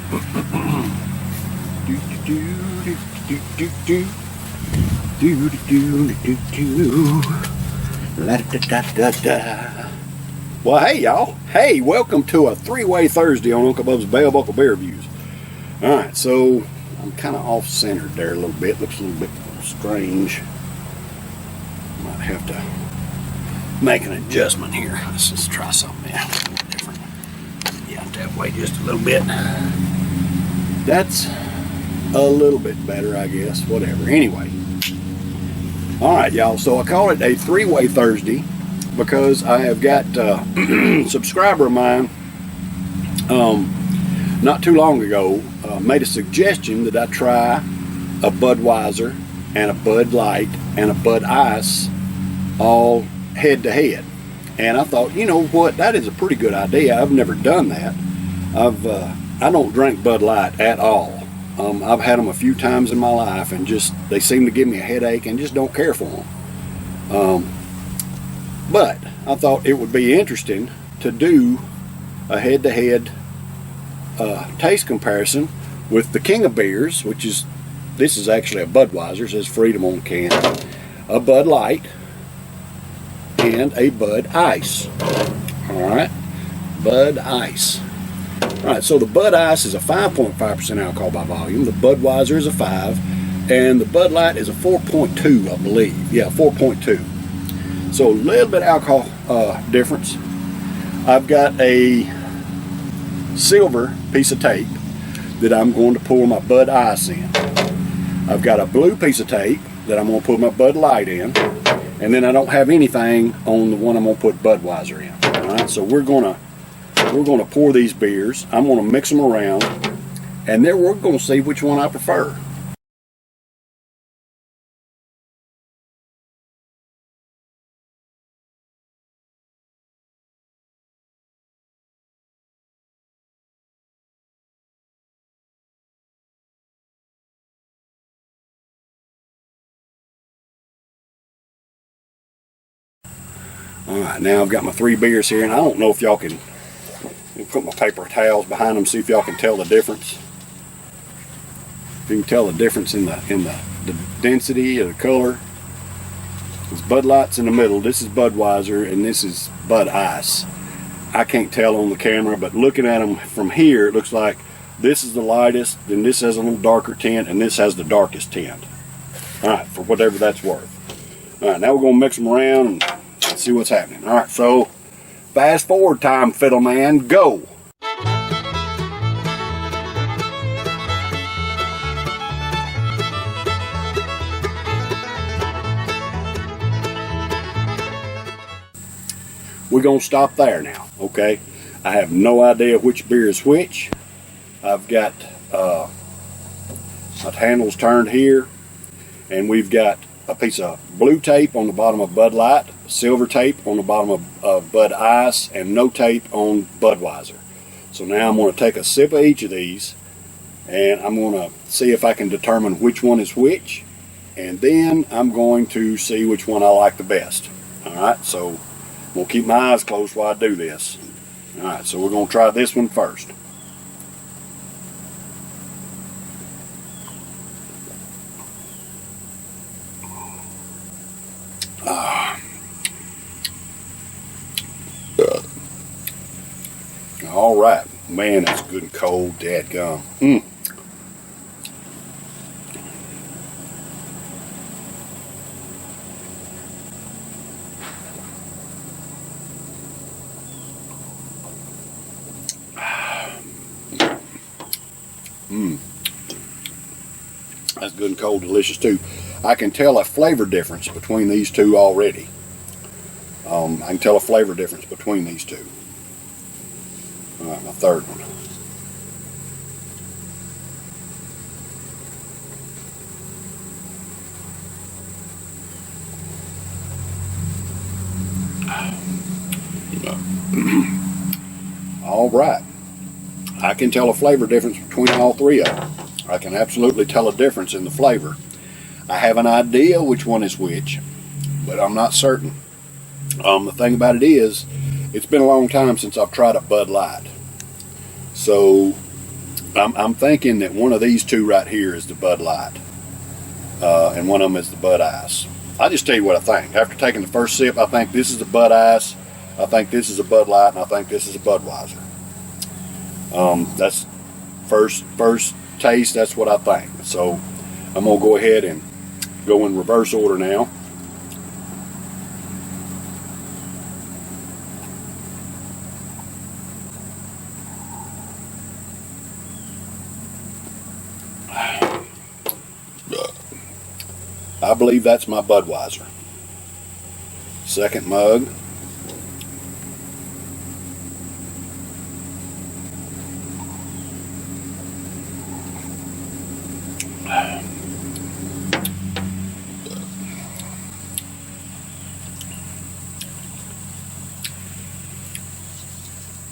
Well, hey y'all. Hey, welcome to a three-way Thursday on Uncle Bub's Bell Buckle Bear Reviews. Alright, so I'm kind of off-centered there a little bit. Looks a little bit strange. Might have to make an adjustment here. Let's just try something different. Yeah, that way just a little bit. That's a little bit better, I guess. Whatever. Anyway. Alright, y'all. So I call it a three-way Thursday because I have got a subscriber of mine not too long ago made a suggestion that I try a Budweiser and a Bud Light and a Bud Ice all head to head. And I thought, you know what, that is a pretty good idea. I've never done that. I don't drink Bud Light at all. I've had them a few times in my life and just they seem to give me a headache and just don't care for them. But I thought it would be interesting to do a head-to-head taste comparison with the King of Beers, which is, this is actually a Budweiser, it says Freedom on the can, a Bud Light, and a Bud Ice. Alright, Bud Ice. Alright, so the Bud Ice is a 5.5% alcohol by volume, the Budweiser is a 5, and the Bud Light is a 4.2, I believe. Yeah, 4.2. So a little bit of alcohol difference. I've got a silver piece of tape that I'm going to pour my Bud Ice in. I've got a blue piece of tape that I'm going to put my Bud Light in, and then I don't have anything on the one I'm going to put Budweiser in. All right, so we're going to pour these beers. I'm going to mix them around, and then we're going to see which one I prefer. Alright, now I've got my three beers here, and I don't know if y'all can put my paper towels behind them, see if y'all can tell the difference. If you can tell the difference in the density of the color. This Bud Light's in the middle, this is Budweiser, and this is Bud Ice. I can't tell on the camera, but looking at them from here, it looks like this is the lightest, then this has a little darker tint, and this has the darkest tint. Alright, for whatever that's worth. Alright, now we're going to mix them around and see what's happening. Alright, so fast forward time, fiddle man, go! We're going to stop there now, okay? I have no idea which beer is which. I've got my handles turned here, and we've got a piece of blue tape on the bottom of Bud Light, silver tape on the bottom of Bud Ice, and no tape on Budweiser. So now I'm going to take a sip of each of these, and I'm going to see if I can determine which one is which, and then I'm going to see which one I like the best. Alright, so I'm going to keep my eyes closed while I do this. Alright, so we're going to try this one first. Alright, man, that's good and cold, dadgum. That's good and cold, delicious too. I can tell a flavor difference between these two already. I can tell a flavor difference between these two. Alright, my third one. Alright. I can tell a flavor difference between all three of them. I can absolutely tell a difference in the flavor. I have an idea which one is which, but I'm not certain. The thing about it is, it's been a long time since I've tried a Bud Light. So, I'm thinking that one of these two right here is the Bud Light, and one of them is the Bud Ice. I just tell you what I think. After taking the first sip, I think this is the Bud Ice, I think this is a Bud Light, and I think this is a Budweiser. That's first taste. That's what I think. So I'm gonna go ahead and go in reverse order now. I believe that's my Budweiser. Second mug.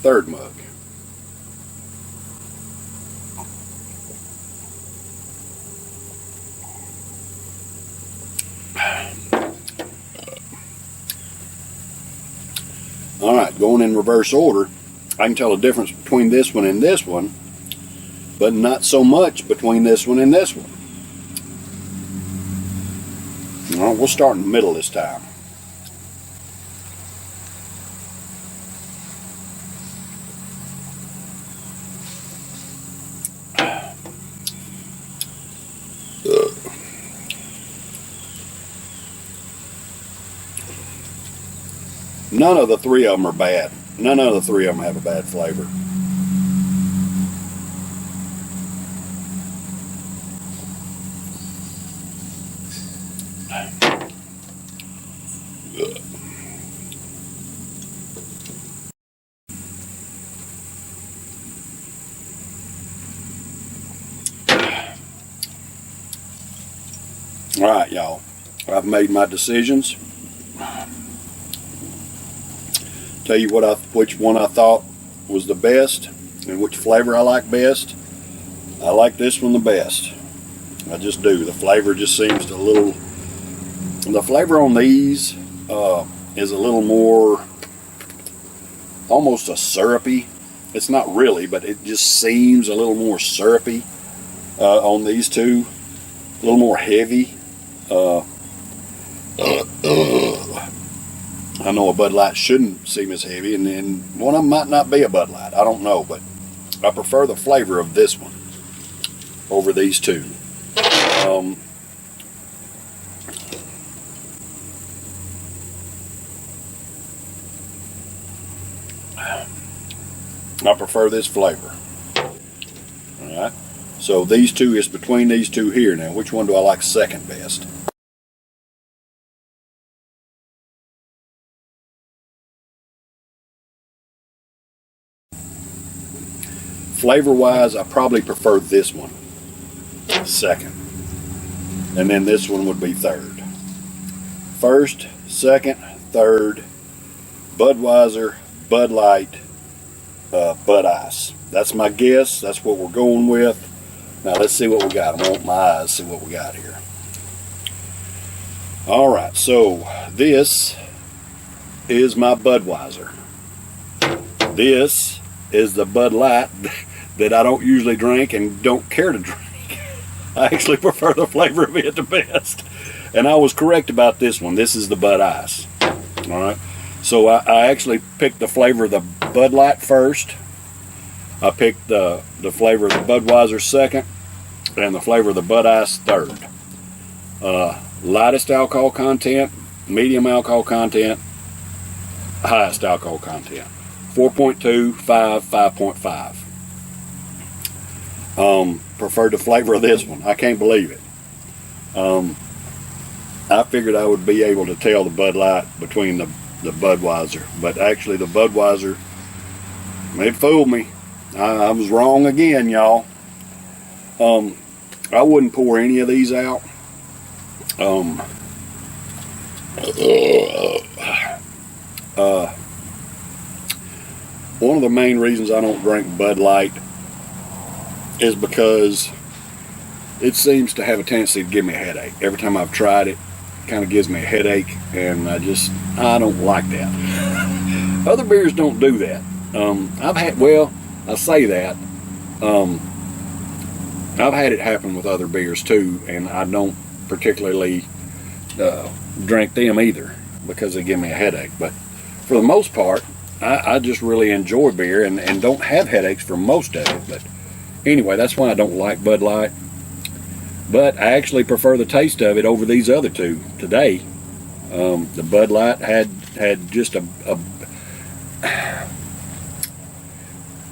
Third mug. All right, going in reverse order, I can tell the difference between this one and this one, but not so much between this one and this one. All right, we'll start in the middle this time. None of the three of them are bad. None of the three of them have a bad flavor. All right, y'all. I've made my decisions. Tell you which one I thought was the best and which flavor I like best. I like this one the best. I just do. The flavor just seems a little. The flavor on these is a little more, almost a syrupy. It's not really, but it just seems a little more syrupy on these two. A little more heavy. I know a Bud Light shouldn't seem as heavy, and then one of them might not be a Bud Light. I don't know, but I prefer the flavor of this one over these two. I prefer this flavor. All right. So these two is between these two here. Now, which one do I like second best? Flavor-wise, I probably prefer this one second. And then this one would be third. First, second, third, Budweiser, Bud Light, Bud Ice. That's my guess. That's what we're going with. Now let's see what we got. I want my eyes to see what we got here. All right, so this is my Budweiser. This is the Bud Light that I don't usually drink and don't care to drink. I actually prefer the flavor of it the best. And I was correct about this one. This is the Bud Ice. All right. So I actually picked the flavor of the Bud Light first. I picked the flavor of the Budweiser second. And the flavor of the Bud Ice third. Lightest alcohol content, medium alcohol content, highest alcohol content. 4.2, 5, 5.5. Preferred the flavor of this one. I can't believe it. I figured I would be able to tell the Bud Light between the Budweiser, but actually the Budweiser, it fooled me. I was wrong again, y'all. I wouldn't pour any of these out. One of the main reasons I don't drink Bud Light is because it seems to have a tendency to give me a headache. Every time I've tried it, it kind of gives me a headache, and I don't like that. Other beers don't do that. I say that. I've had it happen with other beers too, and I don't particularly drink them either because they give me a headache. But for the most part, I just really enjoy beer and don't have headaches for most of it. But anyway, that's why I don't like Bud Light. But I actually prefer the taste of it over these other two today. The Bud Light had just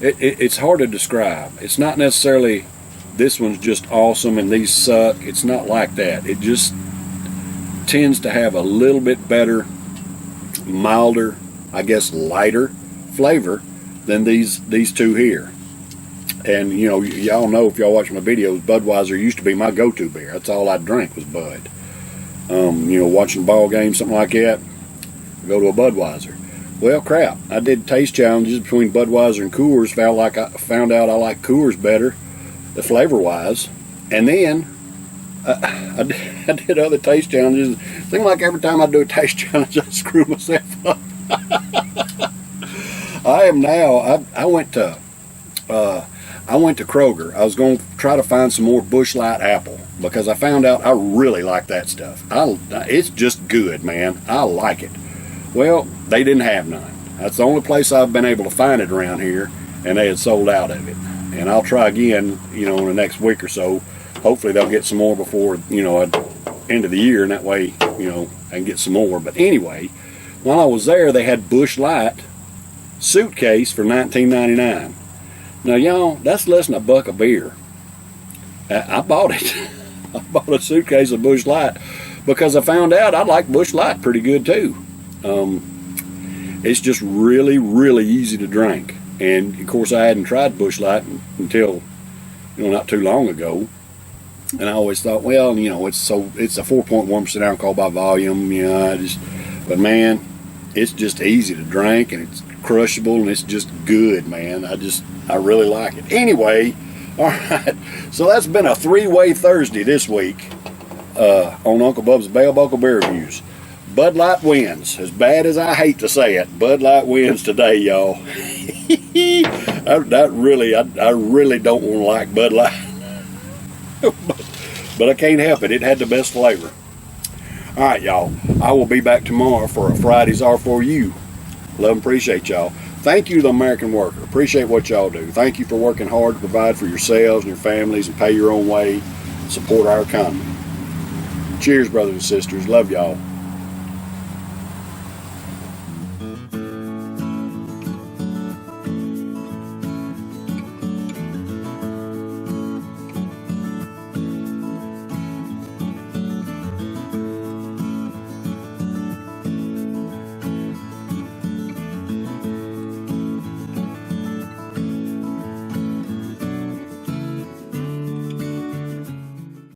it's hard to describe. It's not necessarily this one's just awesome and these suck. It's not like that. It just tends to have a little bit better, milder, I guess lighter flavor than these two here. And you know, y'all know if y'all watch my videos, Budweiser used to be my go-to beer. That's all I drank was Bud. You know, watching a ball game, something like that, I go to a Budweiser. Well, crap, I did taste challenges between Budweiser and Coors. Found out I like Coors better, the flavor-wise. And then I did other taste challenges. Seemed like every time I do a taste challenge, I screw myself up. I went to Kroger. I was going to try to find some more Busch Light apple because I found out I really like that stuff. It's just good, man. I like it. Well, they didn't have none. That's the only place I've been able to find it around here, and they had sold out of it. And I'll try again, you know, in the next week or so. Hopefully they'll get some more before, you know, end of the year, and that way, you know, I can get some more. But anyway, while I was there, they had Busch Light suitcase for $19.99. Now, y'all, that's less than $1 a beer. I bought it. I bought a suitcase of Busch Light because I found out I like Busch Light pretty good too. It's just really, really easy to drink. And of course, I hadn't tried Busch Light until, you know, not too long ago. And I always thought, well, you know, it's a 4.1% alcohol by volume. You know, but man, it's just easy to drink and it's crushable and it's just good, man. I really like it. Anyway, all right. So that's been a three-way Thursday this week on Uncle Bub's Bell Buckle Beer Reviews. Bud Light wins. As bad as I hate to say it, Bud Light wins today, y'all. I really don't want to like Bud Light. but I can't help it. It had the best flavor. All right, y'all. I will be back tomorrow for a Fridays Are For You. Love and appreciate y'all. Thank you, the American worker. Appreciate what y'all do. Thank you for working hard to provide for yourselves and your families and pay your own way. Support our economy. Cheers, brothers and sisters. Love y'all.